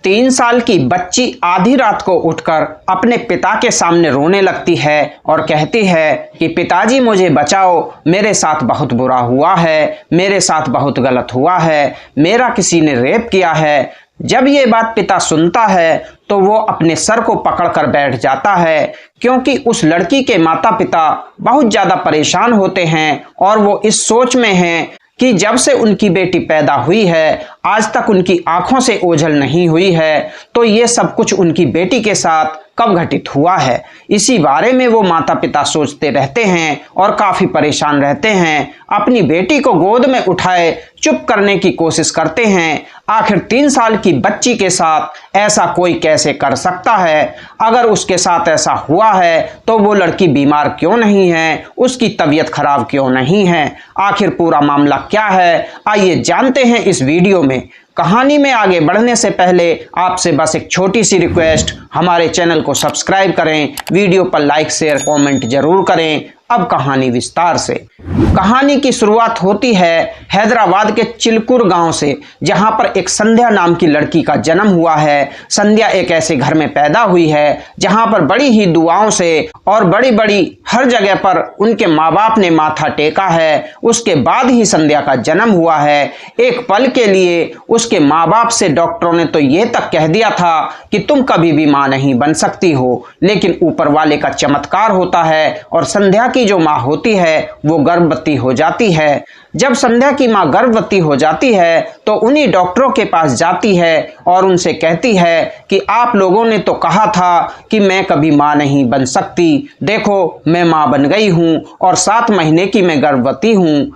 3 साल की बच्ची आधी रात को उठकर अपने पिता के सामने रोने लगती है और कहती है कि पिताजी मुझे बचाओ, मेरे साथ बहुत बुरा हुआ है, मेरे साथ बहुत गलत हुआ है, मेरा किसी ने रेप किया है। जब ये बात पिता सुनता है तो वो अपने सर को पकड़कर बैठ जाता है, क्योंकि उस लड़की के माता पिता बहुत ज़्यादा परेशान होते हैं और वो इस सोच में हैं कि जब से उनकी बेटी पैदा हुई है आज तक उनकी आंखों से ओझल नहीं हुई है, तो ये सब कुछ उनकी बेटी के साथ कब घटित हुआ है। इसी बारे में वो माता पिता सोचते रहते हैं और काफ़ी परेशान रहते हैं। अपनी बेटी को गोद में उठाए चुप करने की कोशिश करते हैं। आखिर 3 साल की बच्ची के साथ ऐसा कोई कैसे कर सकता है? अगर उसके साथ ऐसा हुआ है तो वो लड़की बीमार क्यों नहीं है, उसकी तबीयत खराब क्यों नहीं है? आखिर पूरा मामला क्या है, आइए जानते हैं इस वीडियो में। कहानी में आगे बढ़ने से पहले आपसे बस एक छोटी सी रिक्वेस्ट, हमारे चैनल को सब्सक्राइब करें, वीडियो पर लाइक शेयर कमेंट जरूर करें। अब कहानी विस्तार से। कहानी की शुरुआत होती है हैदराबाद के चिलकुर गांव से, जहां पर एक संध्या नाम की लड़की का जन्म हुआ है। संध्या एक ऐसे घर में पैदा हुई है जहां पर बड़ी ही दुआओं से और बड़ी बड़ी हर जगह पर उनके माँ बाप ने माथा टेका है। उसके बाद ही संध्या का जन्म हुआ है। एक पल के लिए उसके माँ बाप से डॉक्टरों ने तो ये तक कह दिया था कि तुम कभी भी माँ नहीं बन सकती हो, लेकिन ऊपर वाले का चमत्कार होता है और संध्या की जो माँ होती है वो गर्भवती हो जाती है। जब संध्या की माँ गर्भवती हो जाती है तो उन्हीं डॉक्टरों के पास जाती है और उनसे कहती है कि आप लोगों ने तो कहा था कि मैं कभी माँ नहीं बन सकती, देखो मैं माँ बन गई हूँ और 7 महीने की मैं गर्भवती हूँ।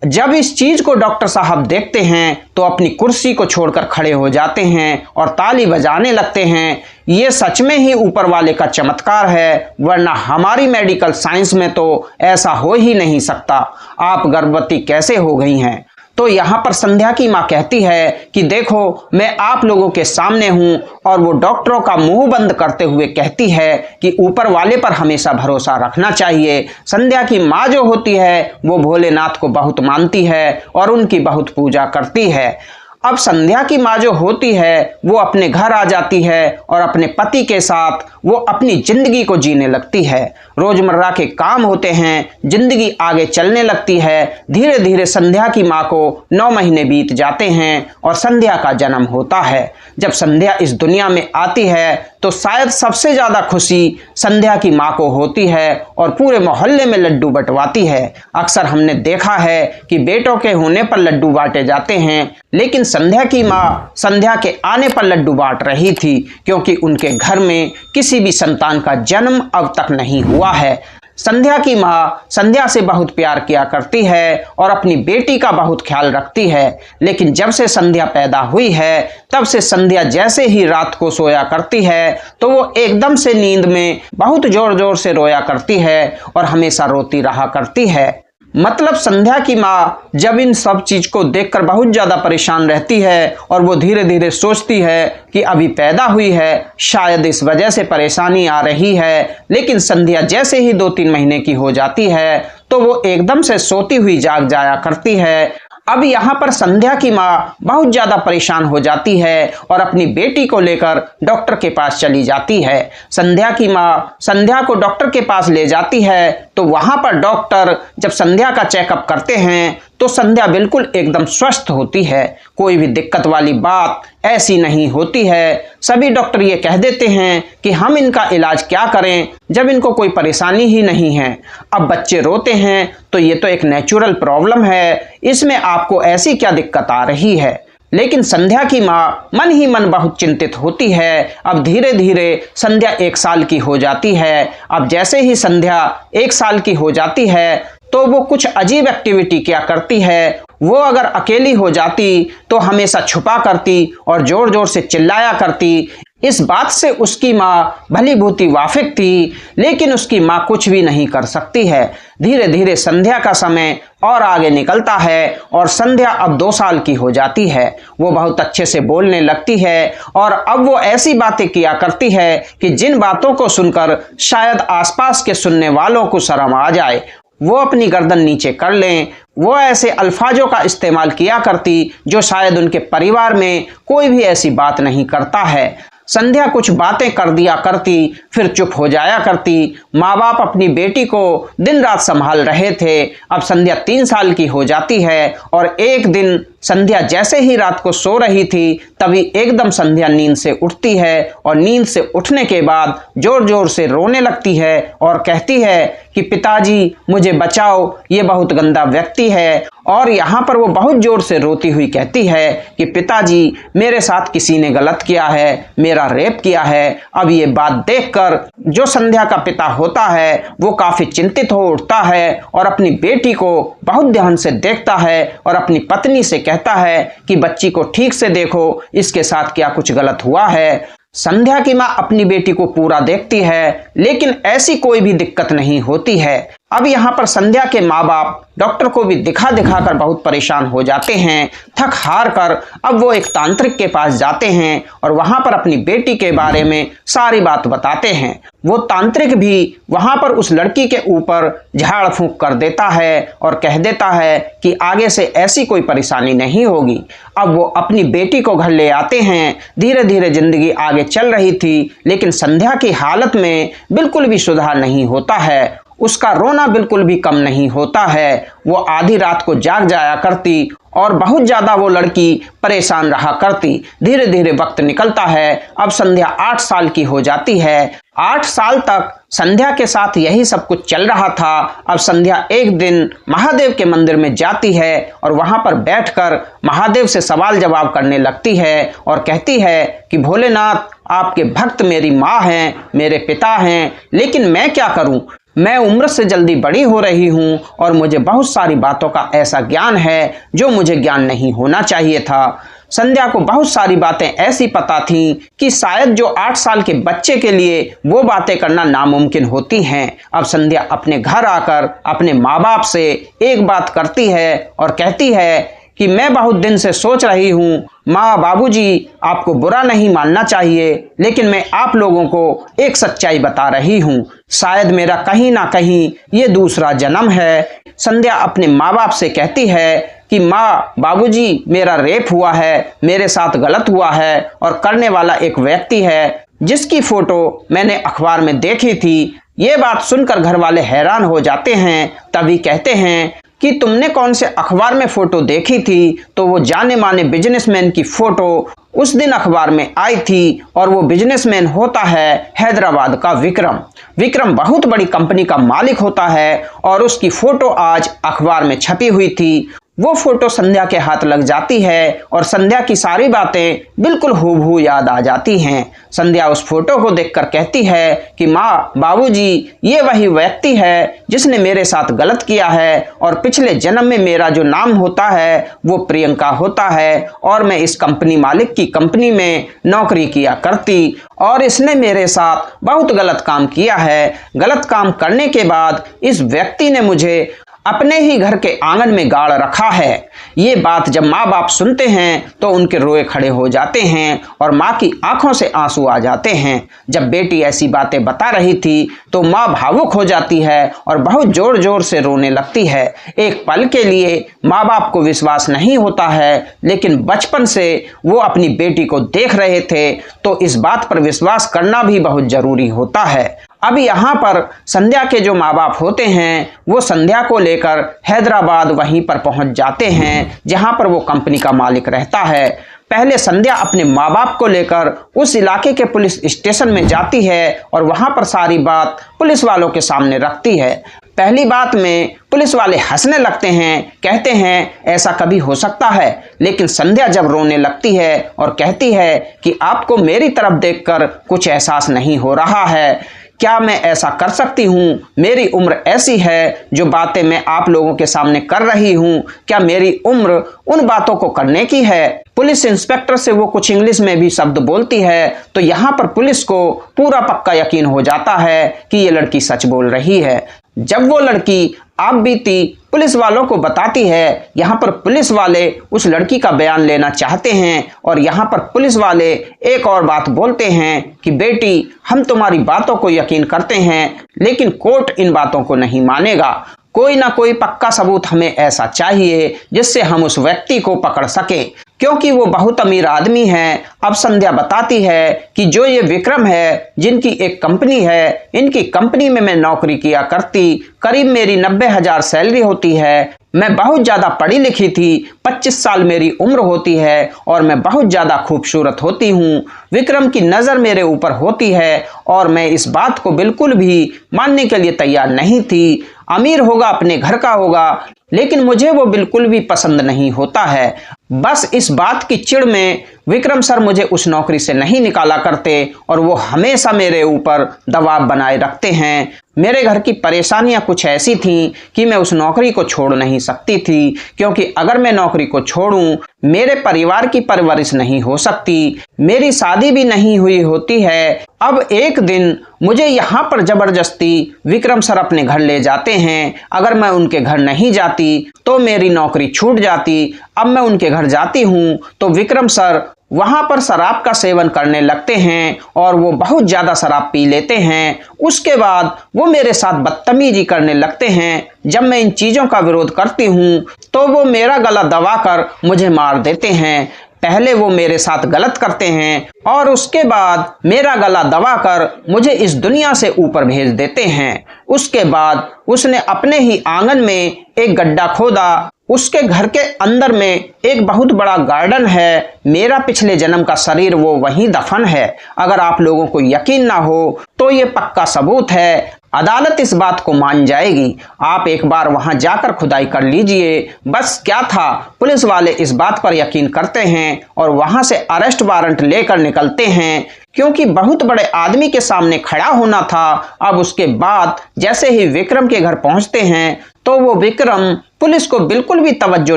जब इस चीज को डॉक्टर साहब देखते हैं तो अपनी कुर्सी को छोड़कर खड़े हो जाते हैं और ताली बजाने लगते हैं। ये सच में ही ऊपर वाले का चमत्कार है, वरना हमारी मेडिकल साइंस में तो ऐसा हो ही नहीं सकता। आप गर्भवती कैसे हो गई हैं? तो यहाँ पर संध्या की माँ कहती है कि देखो मैं आप लोगों के सामने हूँ, और वो डॉक्टरों का मुंह बंद करते हुए कहती है कि ऊपर वाले पर हमेशा भरोसा रखना चाहिए। संध्या की माँ जो होती है वो भोलेनाथ को बहुत मानती है और उनकी बहुत पूजा करती है। अब संध्या की माँ जो होती है वो अपने घर आ जाती है और अपने पति के साथ वो अपनी जिंदगी को जीने लगती है। रोजमर्रा के काम होते हैं, जिंदगी आगे चलने लगती है। धीरे धीरे संध्या की माँ को 9 महीने बीत जाते हैं और संध्या का जन्म होता है। जब संध्या इस दुनिया में आती है तो शायद सबसे ज़्यादा खुशी संध्या की माँ को होती है और पूरे मोहल्ले में लड्डू बंटवाती है। अक्सर हमने देखा है कि बेटों के होने पर लड्डू बांटे जाते हैं, लेकिन संध्या की माँ संध्या के आने पर लड्डू बांट रही थी, क्योंकि उनके घर में किसी भी संतान का जन्म अब तक नहीं हुआ है। संध्या की माँ संध्या से बहुत प्यार किया करती है और अपनी बेटी का बहुत ख्याल रखती है, लेकिन जब से संध्या पैदा हुई है तब से संध्या जैसे ही रात को सोया करती है तो वो एकदम से नींद में बहुत जोर जोर से रोया करती है और हमेशा रोती रहा करती है। मतलब संध्या की माँ जब इन सब चीज को देखकर बहुत ज्यादा परेशान रहती है और वो धीरे धीरे सोचती है कि अभी पैदा हुई है, शायद इस वजह से परेशानी आ रही है। लेकिन संध्या जैसे ही 2-3 महीने की हो जाती है तो वो एकदम से सोती हुई जाग जाया करती है। अब यहाँ पर संध्या की माँ बहुत ज्यादा परेशान हो जाती है और अपनी बेटी को लेकर डॉक्टर के पास चली जाती है। संध्या की माँ संध्या को डॉक्टर के पास ले जाती है तो वहां पर डॉक्टर जब संध्या का चेकअप करते हैं तो संध्या बिल्कुल एकदम स्वस्थ होती है। कोई भी दिक्कत वाली बात ऐसी नहीं होती है। सभी डॉक्टर ये कह देते हैं कि हम इनका इलाज क्या करें जब इनको कोई परेशानी ही नहीं है। अब बच्चे रोते हैं तो ये तो एक नेचुरल प्रॉब्लम है, इसमें आपको ऐसी क्या दिक्कत आ रही है? लेकिन संध्या की माँ मन ही मन बहुत चिंतित होती है। अब धीरे धीरे संध्या 1 साल की हो जाती है। अब जैसे ही संध्या 1 साल की हो जाती है तो वो कुछ अजीब एक्टिविटी क्या करती है। वो अगर अकेली हो जाती तो हमेशा छुपा करती और जोर जोर से चिल्लाया करती। इस बात से उसकी माँ भली भांति वाकिफ थी, लेकिन उसकी माँ कुछ भी नहीं कर सकती है। धीरे धीरे संध्या का समय और आगे निकलता है और संध्या अब 2 साल की हो जाती है। वो बहुत अच्छे से बोलने लगती है और अब वो ऐसी बातें किया करती है कि जिन बातों को सुनकर शायद आसपास के सुनने वालों को शर्म आ जाए। वो अपनी गर्दन नीचे कर लें। वो ऐसे अल्फाजों का इस्तेमाल किया करती जो शायद उनके परिवार में कोई भी ऐसी बात नहीं करता है। संध्या कुछ बातें कर दिया करती, फिर चुप हो जाया करती। माँ बाप अपनी बेटी को दिन रात संभाल रहे थे। अब संध्या 3 साल की हो जाती है और एक दिन संध्या जैसे ही रात को सो रही थी तभी एकदम संध्या नींद से उठती है और नींद से उठने के बाद जोर जोर से रोने लगती है और कहती है कि पिताजी मुझे बचाओ, ये बहुत गंदा व्यक्ति है। और यहाँ पर वो बहुत जोर से रोती हुई कहती है कि पिताजी मेरे साथ किसी ने गलत किया है, मेरा रेप किया है। अब ये बात देखकर जो संध्या का पिता होता है वो काफी चिंतित हो उठता है और अपनी बेटी को बहुत ध्यान से देखता है और अपनी पत्नी से कहता है कि बच्ची को ठीक से देखो, इसके साथ क्या कुछ गलत हुआ है। संध्या की माँ अपनी बेटी को पूरा देखती है लेकिन ऐसी कोई भी दिक्कत नहीं होती है। अब यहाँ पर संध्या के माँ बाप डॉक्टर को भी दिखा दिखा कर बहुत परेशान हो जाते हैं। थक हार कर अब वो एक तांत्रिक के पास जाते हैं और वहाँ पर अपनी बेटी के बारे में सारी बात बताते हैं। वो तांत्रिक भी वहाँ पर उस लड़की के ऊपर झाड़ फूंक कर देता है और कह देता है कि आगे से ऐसी कोई परेशानी नहीं होगी। अब वो अपनी बेटी को घर ले आते हैं। धीरे धीरे जिंदगी आगे चल रही थी लेकिन संध्या की हालत में बिल्कुल भी सुधार नहीं होता है। उसका रोना बिल्कुल भी कम नहीं होता है। वो आधी रात को जाग जाया करती और बहुत ज्यादा वो लड़की परेशान रहा करती। धीरे धीरे वक्त निकलता है। अब संध्या 8 साल की हो जाती है। 8 साल तक संध्या के साथ यही सब कुछ चल रहा था। अब संध्या एक दिन महादेव के मंदिर में जाती है और वहां पर बैठकर महादेव से सवाल जवाब करने लगती है और कहती है कि भोलेनाथ, आपके भक्त मेरी माँ हैं, मेरे पिता हैं, लेकिन मैं क्या करूं? मैं उम्र से जल्दी बड़ी हो रही हूँ और मुझे बहुत सारी बातों का ऐसा ज्ञान है जो मुझे ज्ञान नहीं होना चाहिए था। संध्या को बहुत सारी बातें ऐसी पता थीं कि शायद जो 8 साल के बच्चे के लिए वो बातें करना नामुमकिन होती हैं। अब संध्या अपने घर आकर अपने माँ बाप से एक बात करती है और कहती है कि मैं बहुत दिन से सोच रही हूँ माँ बाबूजी, आपको बुरा नहीं मानना चाहिए लेकिन मैं आप लोगों को एक सच्चाई बता रही हूँ। शायद मेरा कहीं ना कहीं ये दूसरा जन्म है। संध्या अपने माँ बाप से कहती है कि माँ बाबूजी, मेरा रेप हुआ है, मेरे साथ गलत हुआ है और करने वाला एक व्यक्ति है जिसकी फोटो मैंने अखबार में देखी थी। ये बात सुनकर घर वाले हैरान हो जाते हैं। तभी कहते हैं कि तुमने कौन से अखबार में फोटो देखी थी? तो वो जाने माने बिजनेसमैन की फोटो उस दिन अखबार में आई थी और वो बिजनेसमैन होता है हैदराबाद का विक्रम। विक्रम बहुत बड़ी कंपनी का मालिक होता है और उसकी फोटो आज अखबार में छपी हुई थी। वो फोटो संध्या के हाथ लग जाती है और संध्या की सारी बातें बिल्कुल हूबहू याद आ जाती हैं। संध्या उस फोटो को देखकर कहती है कि माँ बाबूजी, ये वही व्यक्ति है जिसने मेरे साथ गलत किया है और पिछले जन्म में मेरा जो नाम होता है वो प्रियंका होता है और मैं इस कंपनी मालिक की कंपनी में नौकरी किया करती और इसने मेरे साथ बहुत गलत काम किया है। गलत काम करने के बाद इस व्यक्ति ने मुझे अपने ही घर के आंगन में गाड़ रखा है। ये बात जब माँ बाप सुनते हैं तो उनके रोए खड़े हो जाते हैं और माँ की आंखों से आंसू आ जाते हैं। जब बेटी ऐसी बातें बता रही थी तो माँ भावुक हो जाती है और बहुत जोर जोर से रोने लगती है। एक पल के लिए माँ बाप को विश्वास नहीं होता है लेकिन बचपन से वो अपनी बेटी को देख रहे थे तो इस बात पर विश्वास करना भी बहुत जरूरी होता है। अब यहाँ पर संध्या के जो माँ बाप होते हैं वो संध्या को लेकर हैदराबाद वहीं पर पहुंच जाते हैं जहां पर वो कंपनी का मालिक रहता है। पहले संध्या अपने माँ बाप को लेकर उस इलाके के पुलिस स्टेशन में जाती है और वहां पर सारी बात पुलिस वालों के सामने रखती है। पहली बात में पुलिस वाले हंसने लगते हैं, कहते हैं ऐसा कभी हो सकता है। लेकिन संध्या जब रोने लगती है और कहती है कि आपको मेरी तरफ देखकर कुछ एहसास नहीं हो रहा है, क्या मैं ऐसा कर सकती हूँ? मेरी उम्र ऐसी है जो बातें मैं आप लोगों के सामने कर रही हूँ, क्या मेरी उम्र उन बातों को करने की है? पुलिस इंस्पेक्टर से वो कुछ इंग्लिश में भी शब्द बोलती है तो यहाँ पर पुलिस को पूरा पक्का यकीन हो जाता है कि ये लड़की सच बोल रही है। जब वो लड़की आप बीती पुलिस वालों को बताती है, यहाँ पर पुलिस वाले उस लड़की का बयान लेना चाहते हैं और यहाँ पर पुलिस वाले एक और बात बोलते हैं कि बेटी, हम तुम्हारी बातों को यकीन करते हैं लेकिन कोर्ट इन बातों को नहीं मानेगा। कोई ना कोई पक्का सबूत हमें ऐसा चाहिए जिससे हम उस व्यक्ति को पकड़ सकें, क्योंकि वो बहुत अमीर आदमी है। अब संध्या बताती है कि जो ये विक्रम है, जिनकी एक कंपनी है, इनकी कंपनी में मैं नौकरी किया करती, करीब मेरी 90,000 सैलरी होती है, मैं बहुत ज़्यादा पढ़ी लिखी थी, 25 साल मेरी उम्र होती है और मैं बहुत ज़्यादा खूबसूरत होती हूँ। विक्रम की नज़र मेरे ऊपर होती है और मैं इस बात को बिल्कुल भी मानने के लिए तैयार नहीं थी। अमीर होगा, अपने घर का होगा, लेकिन मुझे वो बिल्कुल भी पसंद नहीं होता है। बस इस बात की चिढ़ में विक्रम सर मुझे उस नौकरी से नहीं निकाला करते और वो हमेशा मेरे ऊपर दबाव बनाए रखते हैं। मेरे घर की परेशानियां कुछ ऐसी थीं कि मैं उस नौकरी को छोड़ नहीं सकती थी, क्योंकि अगर मैं नौकरी को छोड़ूं, मेरे परिवार की परवरिश नहीं हो सकती, मेरी शादी भी नहीं हुई होती है। अब एक दिन मुझे यहाँ पर जबरदस्ती विक्रम सर अपने घर ले जाते हैं। अगर मैं उनके घर नहीं जाती तो मेरी नौकरी छूट जाती। अब मैं उनके घर जाती हूँ तो विक्रम सर वहां पर शराब का सेवन करने लगते हैं और वो बहुत ज़्यादा शराब पी लेते हैं। उसके बाद वो मेरे साथ बदतमीजी करने लगते हैं। जब मैं इन चीज़ों का विरोध करती हूँ तो वो मेरा गला दबाकर मुझे मार देते हैं। पहले वो मेरे साथ गलत करते हैं और उसके बाद मेरा गला दबाकर मुझे इस दुनिया से ऊपर भेज देते हैं। उसके बाद उसने अपने ही आंगन में एक गड्ढा खोदा। उसके घर के अंदर में एक बहुत बड़ा गार्डन है। मेरा पिछले जन्म का शरीर वो वहीं दफन है। अगर आप लोगों को यकीन ना हो तो ये पक्का सबूत है। अदालत इस बात को मान जाएगी। आप एक बार वहां जाकर खुदाई कर लीजिए। बस क्या था, पुलिस वाले इस बात पर यकीन करते हैं और वहां से अरेस्ट वारंट लेकर निकलते हैं, क्योंकि बहुत बड़े आदमी के सामने खड़ा होना था। अब उसके बाद जैसे ही विक्रम के घर पहुंचते हैं तो वो विक्रम पुलिस को बिल्कुल भी तवज्जो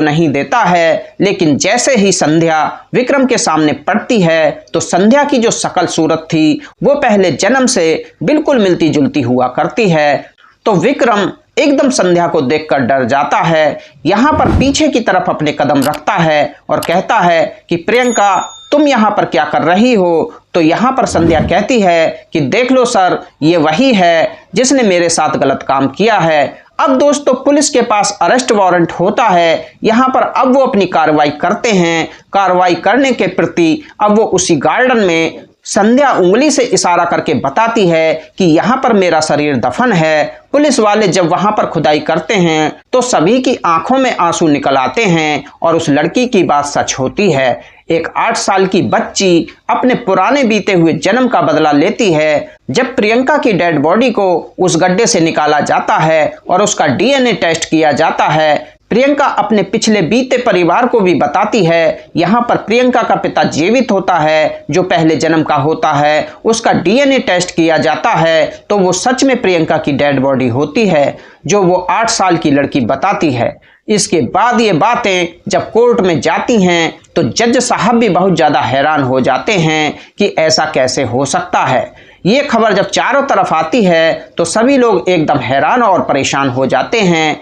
नहीं देता है। लेकिन जैसे ही संध्या विक्रम के सामने पड़ती है तो संध्या की जो शक्ल सूरत थी वो पहले जन्म से बिल्कुल मिलती जुलती हुआ करती है। तो विक्रम एकदम संध्या को देखकर डर जाता है। यहाँ पर पीछे की तरफ अपने कदम रखता है और कहता है कि प्रियंका, तुम यहाँ पर क्या कर रही हो? तो यहाँ पर संध्या कहती है कि देख लो सर, ये वही है जिसने मेरे साथ गलत काम किया है। अब दोस्तों पुलिस के पास अरेस्ट वारंट होता है। यहाँ पर अब वो अपनी कार्रवाई करते हैं। कार्रवाई करने के प्रति अब वो उसी गार्डन में संध्या उंगली से इशारा करके बताती है कि यहाँ पर मेरा शरीर दफन है। पुलिस वाले जब वहां पर खुदाई करते हैं तो सभी की आंखों में आंसू निकल आते हैं और उस लड़की की बात सच होती है। एक 8 साल की बच्ची अपने पुराने बीते हुए जन्म का बदला लेती है। जब प्रियंका की डेड बॉडी को उस गड्ढे से निकाला जाता है और उसका डीएनए टेस्ट किया जाता है, प्रियंका अपने पिछले बीते परिवार को भी बताती है। यहाँ पर प्रियंका का पिता जीवित होता है, जो पहले जन्म का होता है। उसका डीएनए टेस्ट किया जाता है तो वो सच में प्रियंका की डेड बॉडी होती है, जो वो 8 साल की लड़की बताती है। इसके बाद ये बातें जब कोर्ट में जाती हैं तो जज साहब भी बहुत ज़्यादा हैरान हो जाते हैं कि ऐसा कैसे हो सकता है। ये खबर जब चारों तरफ आती है तो सभी लोग एकदम हैरान और परेशान हो जाते हैं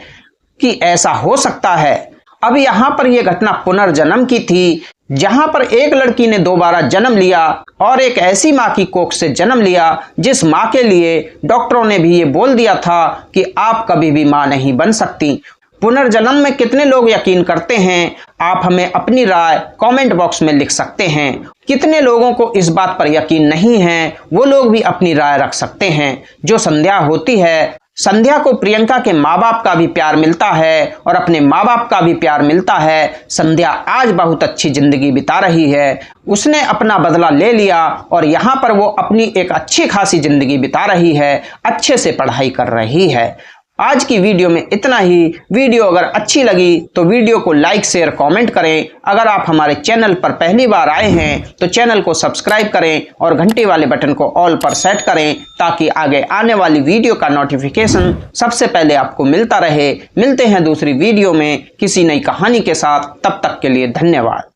कि ऐसा हो सकता है। अब यहाँ पर यह घटना पुनर्जन्म की थी, जहां पर एक लड़की ने दोबारा जन्म लिया और एक ऐसी माँ की कोख से जन्म लिया जिस माँ के लिए डॉक्टरों ने भी ये बोल दिया था कि आप कभी भी माँ नहीं बन सकती। पुनर्जन्म में कितने लोग यकीन करते हैं? आप हमें अपनी राय कमेंट बॉक्स में लिख सकते हैं। कितने लोगों को इस बात पर यकीन नहीं है, वो लोग भी अपनी राय रख सकते हैं। जो संध्या होती है, संध्या को प्रियंका के माँ बाप का भी प्यार मिलता है और अपने माँ बाप का भी प्यार मिलता है। संध्या आज बहुत अच्छी जिंदगी बिता रही है। उसने अपना बदला ले लिया और यहाँ पर वो अपनी एक अच्छी खासी जिंदगी बिता रही है, अच्छे से पढ़ाई कर रही है। आज की वीडियो में इतना ही। वीडियो अगर अच्छी लगी तो वीडियो को लाइक शेयर कमेंट करें। अगर आप हमारे चैनल पर पहली बार आए हैं तो चैनल को सब्सक्राइब करें और घंटी वाले बटन को ऑल पर सेट करें, ताकि आगे आने वाली वीडियो का नोटिफिकेशन सबसे पहले आपको मिलता रहे। मिलते हैं दूसरी वीडियो में किसी नई कहानी के साथ। तब तक के लिए धन्यवाद।